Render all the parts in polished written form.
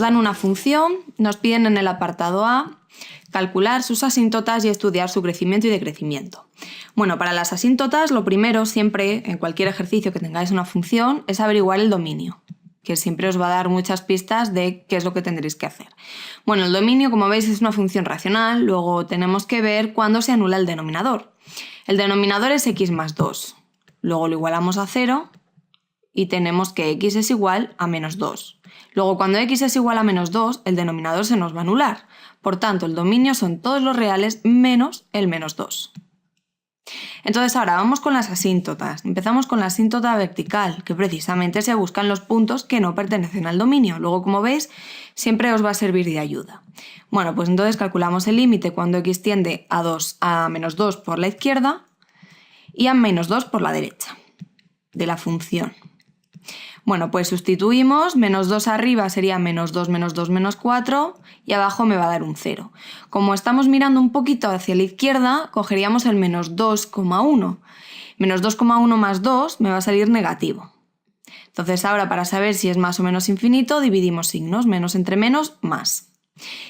dan una función, nos piden en el apartado A calcular sus asíntotas y estudiar su crecimiento y decrecimiento. Bueno, para las asíntotas lo primero siempre, en cualquier ejercicio que tengáis una función, es averiguar el dominio, que siempre os va a dar muchas pistas de qué es lo que tendréis que hacer. Bueno, el dominio, como veis, es una función racional, luego tenemos que ver cuándo se anula el denominador. El denominador es x más 2, luego lo igualamos a 0 y tenemos que x es igual a menos 2. Luego, cuando x es igual a menos 2, el denominador se nos va a anular. Por tanto, el dominio son todos los reales menos el menos 2. Entonces ahora vamos con las asíntotas. Empezamos con la asíntota vertical, que precisamente se buscan los puntos que no pertenecen al dominio. Luego, como veis, siempre os va a servir de ayuda. Bueno, pues entonces calculamos el límite cuando x tiende a menos 2 por la izquierda y a menos 2 por la derecha de la función. Bueno, pues sustituimos, menos 2 arriba sería menos 2 menos 4 y abajo me va a dar un 0. Como estamos mirando un poquito hacia la izquierda, cogeríamos el menos 2,1. Menos 2,1 más 2 me va a salir negativo. Entonces ahora, para saber si es más o menos infinito, dividimos signos, menos entre menos, más.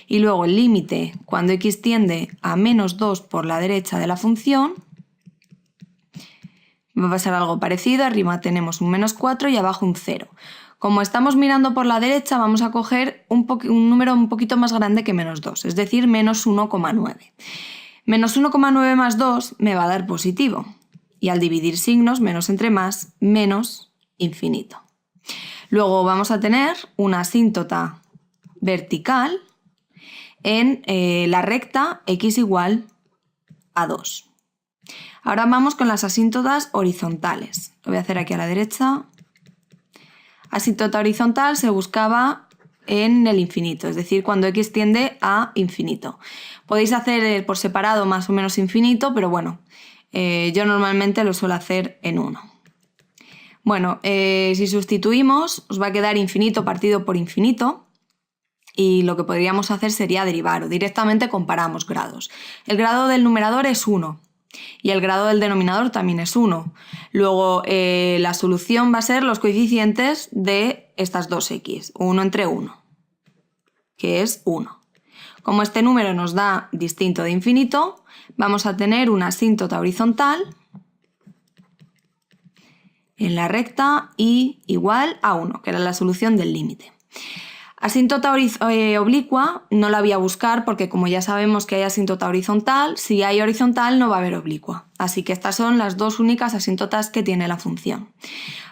Y luego el límite, cuando x tiende a menos 2 por la derecha de la función, va a pasar algo parecido, arriba tenemos un menos 4 y abajo un 0. Como estamos mirando por la derecha, vamos a coger un número un poquito más grande que menos 2, es decir, menos 1,9. Menos 1,9 más 2 me va a dar positivo. Y al dividir signos, menos entre más, menos infinito. Luego vamos a tener una asíntota vertical en la recta x igual a 2. Ahora vamos con las asíntotas horizontales. Lo voy a hacer aquí a la derecha. Asíntota horizontal se buscaba en el infinito, es decir, cuando x tiende a infinito. Podéis hacer por separado más o menos infinito, pero bueno, yo normalmente lo suelo hacer en 1. Bueno, si sustituimos, os va a quedar infinito partido por infinito. Y lo que podríamos hacer sería derivar o directamente comparamos grados. El grado del numerador es 1. Y el grado del denominador también es 1. Luego la solución va a ser los coeficientes de estas dos x, 1 entre 1, que es 1. Como este número nos da distinto de infinito, vamos a tener una asíntota horizontal en la recta y igual a 1, que era la solución del límite. Asíntota oblicua no la voy a buscar porque, como ya sabemos que hay asíntota horizontal, si hay horizontal no va a haber oblicua. Así que estas son las dos únicas asíntotas que tiene la función.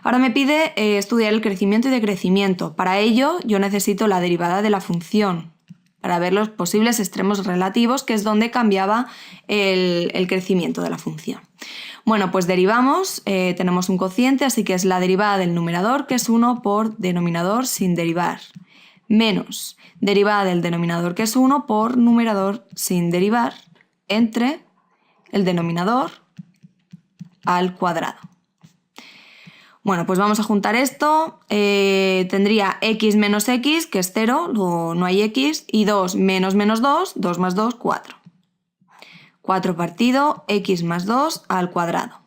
Ahora me pide estudiar el crecimiento y decrecimiento. Para ello yo necesito la derivada de la función para ver los posibles extremos relativos, que es donde cambiaba el crecimiento de la función. Bueno, pues derivamos, tenemos un cociente, así que es la derivada del numerador, que es 1 por denominador sin derivar, menos derivada del denominador, que es 1 por numerador sin derivar, entre el denominador al cuadrado. Bueno, pues vamos a juntar esto. Tendría x menos x, que es 0, luego no hay x, y 2 menos menos 2, 2 más 2, 4. 4 partido x más 2 al cuadrado.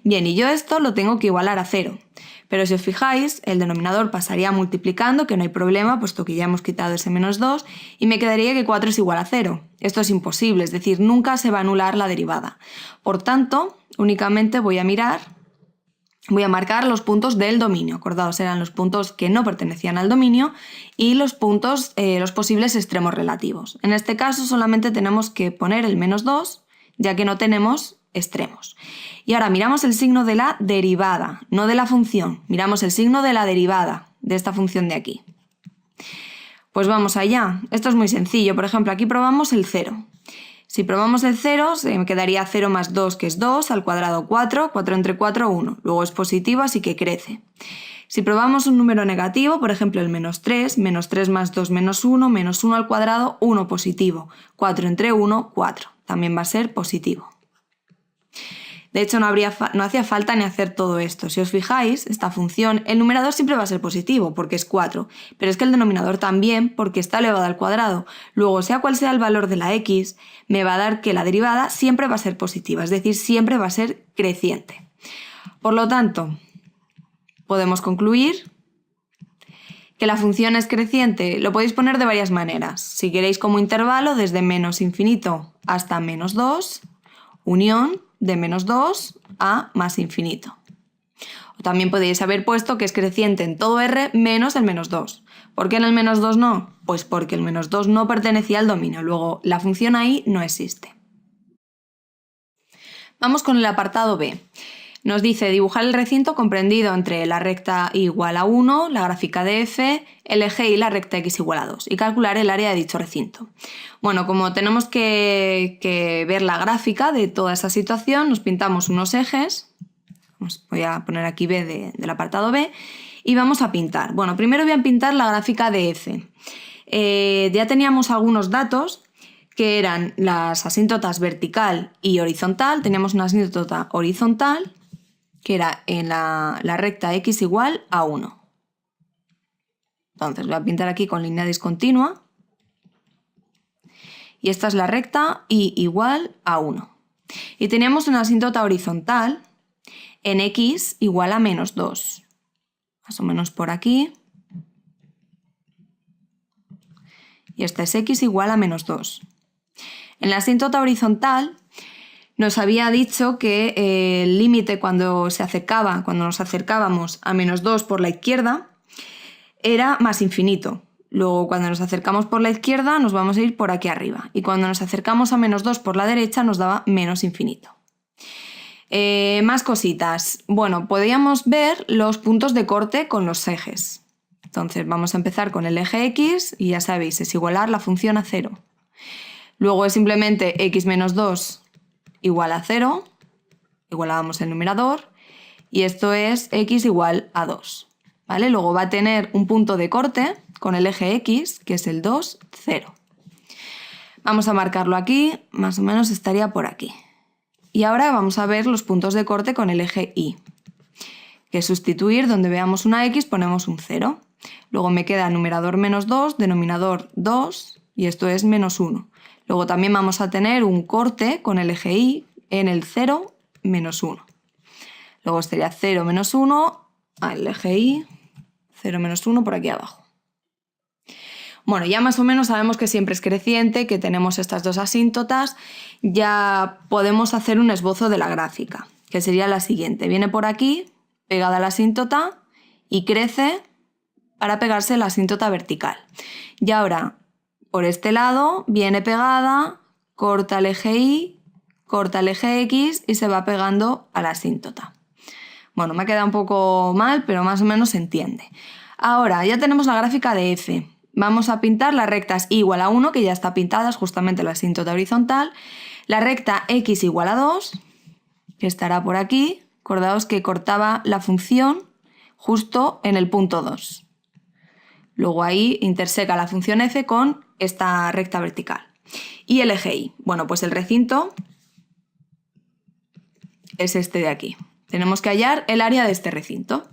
Bien, y yo esto lo tengo que igualar a 0. Pero si os fijáis, el denominador pasaría multiplicando, que no hay problema, puesto que ya hemos quitado ese menos 2, y me quedaría que 4 es igual a 0. Esto es imposible, es decir, nunca se va a anular la derivada. Por tanto, únicamente voy a marcar los puntos del dominio. Acordaos, eran los puntos que no pertenecían al dominio y los puntos, los posibles extremos relativos. En este caso solamente tenemos que poner el menos 2, ya que no tenemos extremos. Y ahora miramos el signo de la derivada, no de la función. Miramos el signo de la derivada de esta función de aquí. Pues vamos allá. Esto es muy sencillo. Por ejemplo, aquí probamos el 0. Si probamos el 0, se me quedaría 0 más 2, que es 2, al cuadrado 4, 4 entre 4, 1. Luego es positivo, así que crece. Si probamos un número negativo, por ejemplo el menos 3 más 2 menos 1 al cuadrado, 1 positivo. 4 entre 1, 4. También va a ser positivo. De hecho, no hacía falta ni hacer todo esto. Si os fijáis, esta función, el numerador siempre va a ser positivo, porque es 4, pero es que el denominador también, porque está elevado al cuadrado. Luego, sea cual sea el valor de la x, me va a dar que la derivada siempre va a ser positiva, es decir, siempre va a ser creciente. Por lo tanto, podemos concluir que la función es creciente, lo podéis poner de varias maneras. Si queréis como intervalo, desde menos infinito hasta menos 2, unión de menos 2 a más infinito. O también podéis haber puesto que es creciente en todo R menos el menos 2. ¿Por qué en el menos 2 no? Pues porque el menos 2 no pertenecía al dominio, luego la función ahí no existe. Vamos con el apartado B. Nos dice dibujar el recinto comprendido entre la recta y igual a 1, la gráfica de f, el eje y la recta x igual a 2 y calcular el área de dicho recinto. Bueno, como tenemos que ver la gráfica de toda esa situación, nos pintamos unos ejes, voy a poner aquí B del apartado B, y vamos a pintar. Bueno, primero voy a pintar la gráfica de f. Ya teníamos algunos datos que eran las asíntotas vertical y horizontal. Teníamos una asíntota horizontal que era en la recta x igual a 1. Entonces voy a pintar aquí con línea discontinua. Y esta es la recta y igual a 1. Y teníamos una asíntota horizontal en x igual a menos 2. Más o menos por aquí. Y esta es x igual a menos 2. En la asíntota horizontal nos había dicho que el límite cuando nos acercábamos a menos 2 por la izquierda era más infinito. Luego cuando nos acercamos por la izquierda nos vamos a ir por aquí arriba. Y cuando nos acercamos a menos 2 por la derecha nos daba menos infinito. Más cositas. Bueno, podíamos ver los puntos de corte con los ejes. Entonces vamos a empezar con el eje x y ya sabéis, es igualar la función a 0. Luego es simplemente x menos 2 igual a 0, igualábamos el numerador, y esto es x igual a 2. ¿Vale? Luego va a tener un punto de corte con el eje x, que es el 2, 0. Vamos a marcarlo aquí, más o menos estaría por aquí. Y ahora vamos a ver los puntos de corte con el eje y, que es sustituir, donde veamos una x ponemos un 0. Luego me queda numerador menos 2, denominador 2, y esto es menos 1. Luego también vamos a tener un corte con el eje y en el 0, menos 1. Luego estaría 0, menos 1, el eje y, 0, menos 1 por aquí abajo. Bueno, ya más o menos sabemos que siempre es creciente, que tenemos estas dos asíntotas. Ya podemos hacer un esbozo de la gráfica, que sería la siguiente. Viene por aquí, pegada a la asíntota, y crece para pegarse a la asíntota vertical. Y ahora, por este lado, viene pegada, corta el eje y, corta el eje x y se va pegando a la asíntota. Bueno, me ha quedado un poco mal, pero más o menos se entiende. Ahora, ya tenemos la gráfica de f. Vamos a pintar las rectas y igual a 1, que ya está pintada, es justamente la asíntota horizontal. La recta x igual a 2, que estará por aquí. Acordaos que cortaba la función justo en el punto 2. Luego ahí interseca la función f con esta recta vertical. Y el eje y. Bueno, pues el recinto es este de aquí. Tenemos que hallar el área de este recinto.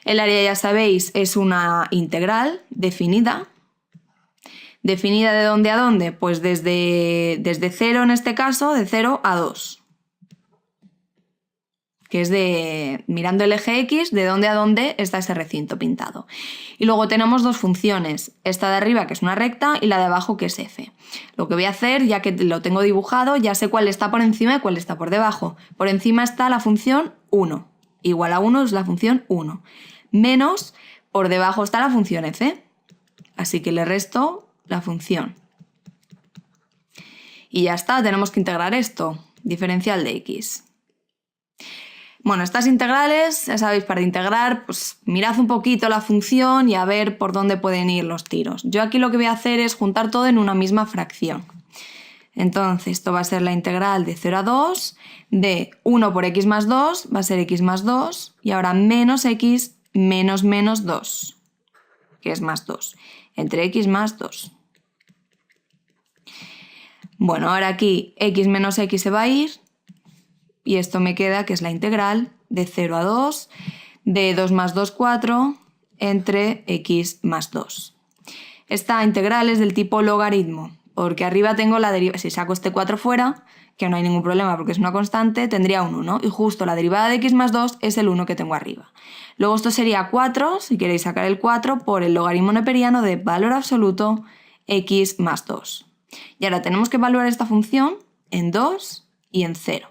El área, ya sabéis, es una integral definida. ¿Definida de dónde a dónde? Pues desde 0 en este caso, de 0 a 2. Que es mirando el eje x, de dónde a dónde está ese recinto pintado. Y luego tenemos dos funciones, esta de arriba que es una recta y la de abajo que es f. Lo que voy a hacer, ya que lo tengo dibujado, ya sé cuál está por encima y cuál está por debajo. Por encima está la función 1, igual a 1 es la función 1, menos por debajo está la función f, así que le resto la función. Y ya está, tenemos que integrar esto, diferencial de x. Bueno, estas integrales, ya sabéis, para integrar, pues mirad un poquito la función y a ver por dónde pueden ir los tiros. Yo aquí lo que voy a hacer es juntar todo en una misma fracción. Entonces, esto va a ser la integral de 0 a 2, de 1 por x más 2, va a ser x más 2, y ahora menos x menos menos 2, que es más 2, entre x más 2. Bueno, ahora aquí x menos x se va a ir, y esto me queda que es la integral de 0 a 2, de 2 más 2, 4, entre x más 2. Esta integral es del tipo logaritmo. porque arriba tengo la derivada, si saco este 4 fuera, que no hay ningún problema porque es una constante, tendría un 1, y justo la derivada de x más 2 es el 1 que tengo arriba. Luego esto sería 4, si queréis sacar el 4, por el logaritmo neperiano de valor absoluto x más 2. Y ahora tenemos que evaluar esta función en 2 y en 0.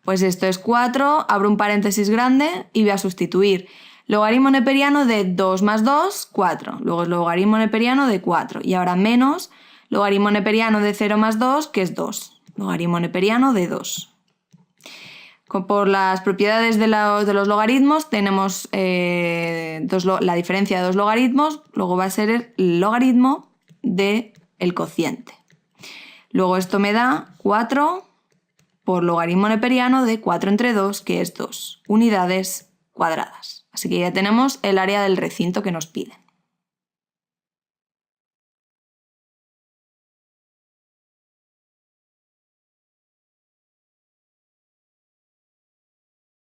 Pues esto es 4, abro un paréntesis grande y voy a sustituir logaritmo neperiano de 2 más 2, 4. Luego es logaritmo neperiano de 4. Y ahora menos logaritmo neperiano de 0 más 2, que es 2. Logaritmo neperiano de 2. Por las propiedades de los logaritmos tenemos la diferencia de dos logaritmos, luego va a ser el logaritmo del cociente. Luego esto me da 4 por logaritmo neperiano de 4 entre 2, que es 2 unidades cuadradas. Así que ya tenemos el área del recinto que nos piden.